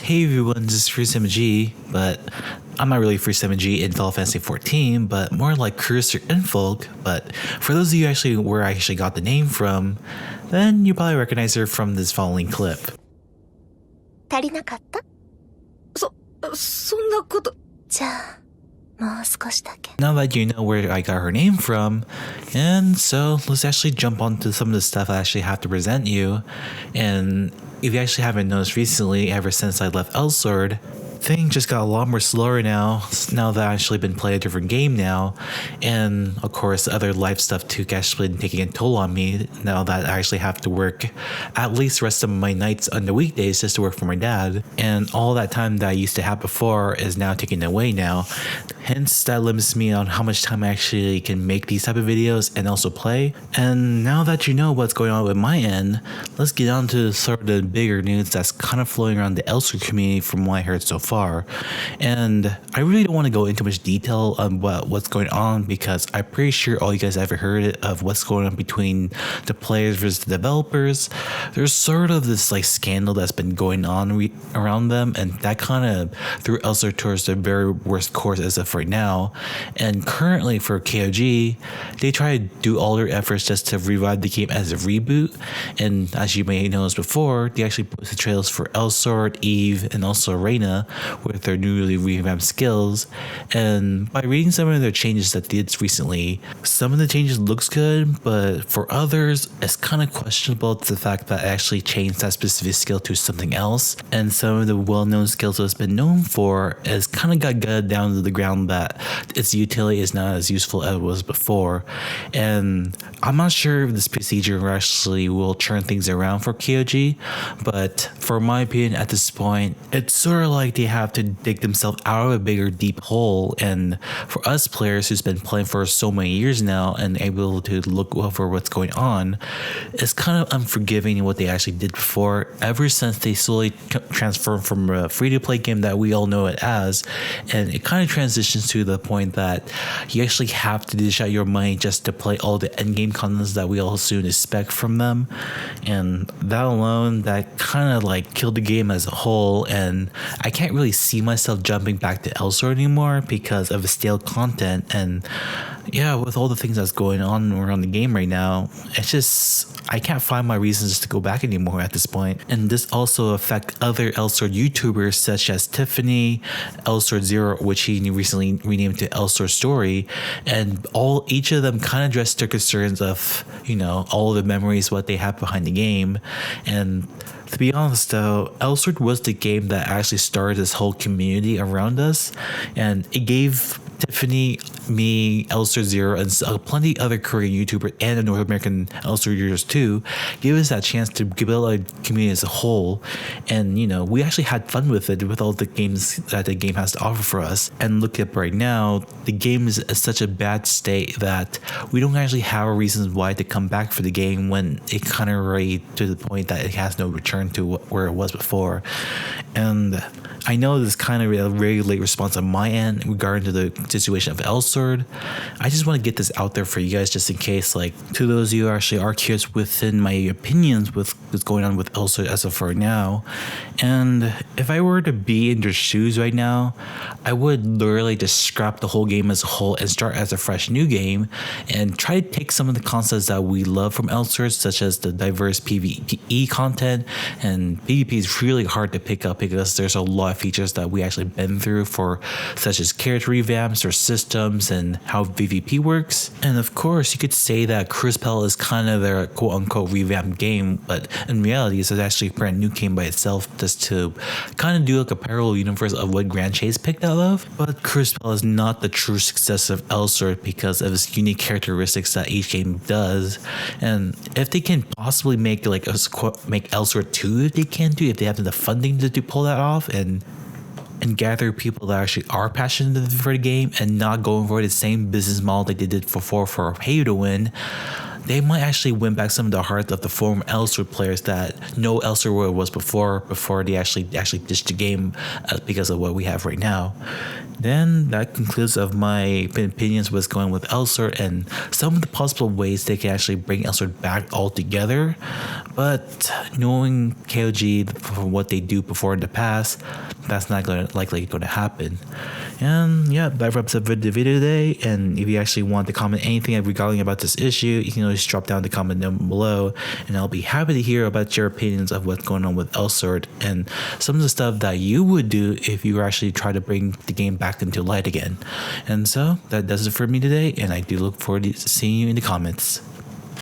Hey everyone, this is Free7G, but I'm not really Free7G in Final Fantasy 14, but more like Cursor and Folk. But for those of you actually where I actually got the name from, then you probably recognize her from this following clip. 足りなかった?そんなこと。じゃあ、もう少しだけ。 Now that you know where I got her name from, and so let's actually jump onto some of the stuff I actually have to present you. And if you actually haven't noticed recently, ever since I left Elsword, things just got a lot more slower now that I've actually been playing a different game now. And of course, other life stuff too actually been taking a toll on me now that I actually have to work at least the rest of my nights on the weekdays just to work for my dad. And all that time that I used to have before is now taken away now. Hence, that limits me on how much time I actually can make these type of videos and also play. And now that you know what's going on with my end, let's get on to sort of the bigger news that's kind of flowing around the Elsword community from what I heard so far. And I really don't want to go into much detail on what's going on because I'm pretty sure all you guys ever heard of what's going on between the players versus the developers. There's sort of this like scandal that's been going on around them, and that kind of threw Elsword towards the very worst course as of right now. And currently for KOG, they try to do all their efforts just to revive the game as a reboot. And as you may notice before, they actually posted trailers for Elsword, Eve, and also Reina with their newly revamped skills. And by reading some of their changes that they did recently, some of the changes looks good, but for others, it's kind of questionable to the fact that it actually changed that specific skill to something else. And some of the well-known skills that it's been known for is kind of got gutted down to the ground that its utility is not as useful as it was before. And I'm not sure if this procedure actually will turn things around for KOG, but for my opinion at this point, it's sort of like they have to dig themselves out of a bigger deep hole. And for us players who's been playing for so many years now and able to look over what's going on, it's kind of unforgiving what they actually did before, ever since they slowly transformed from a free-to-play game that we all know it as, and it kind of transitions to the point that you actually have to dish out your money just to play all the endgame contents that we all soon expect from them. And that alone, that kind of like killed the game as a whole, and I can't really see myself jumping back to Elsword anymore because of the stale content. And yeah, with all the things that's going on around the game right now, it's just I can't find my reasons to go back anymore at this point. And this also affects other Elsword YouTubers such as Tiffany, Elsword Zero, which he recently renamed to Elsword Story, and each of them kind of addressed their concerns of, you know, all the memories what they have behind the game. And to be honest though, Elsword was the game that actually started this whole community around us, and it gave Tiffany, me, Elsword Zero, and plenty other Korean YouTubers and the North American Elsword users too, gave us that chance to build a community as a whole. And you know, we actually had fun with it, with all the games that the game has to offer for us. And look at right now, the game is in such a bad state that we don't actually have a reason why to come back for the game when it kind of already to the point that it has no return to where it was before. And I know this is kind of a very late response on my end regarding to the situation of Elsword. I just want to get this out there for you guys just in case, like, to those of you who actually are curious within my opinions with what's going on with Elsword as of right now. And if I were to be in their shoes right now, I would literally just scrap the whole game as a whole and start as a fresh new game and try to take some of the concepts that we love from Elsword, such as the diverse PvE content. And PvP is really hard to pick up because there's a lot of features that we actually been through, for such as character revamps or systems and how PvP works. And of course, you could say that Crucible is kind of their quote-unquote revamped game, but in reality, it's actually a brand new game by itself, just to kind of do like a parallel universe of what Grand Chase picked out of. But Crucible is not the true success of Elsword because of its unique characteristics that each game does. And if they can possibly make like make Elsword 2, if they can do, if they have the funding to pull that off and gather people that actually are passionate for the game and not going for the same business model that they did before for pay to win, they might actually win back some of the hearts of the former Elsword players that know Elsword was before they actually ditched the game because of what we have right now. Then that concludes of my opinions what's going with Elsword and some of the possible ways they can actually bring Elsword back altogether. But knowing KOG for what they do before in the past, that's not likely going to happen. And yeah, that wraps up the video today. And if you actually want to comment anything regarding about this issue, you can always drop down the comment down below, and I'll be happy to hear about your opinions of what's going on with Elsword and some of the stuff that you would do if you were actually try to bring the game back into light again. And so that does it for me today, and I do look forward to seeing you in the comments.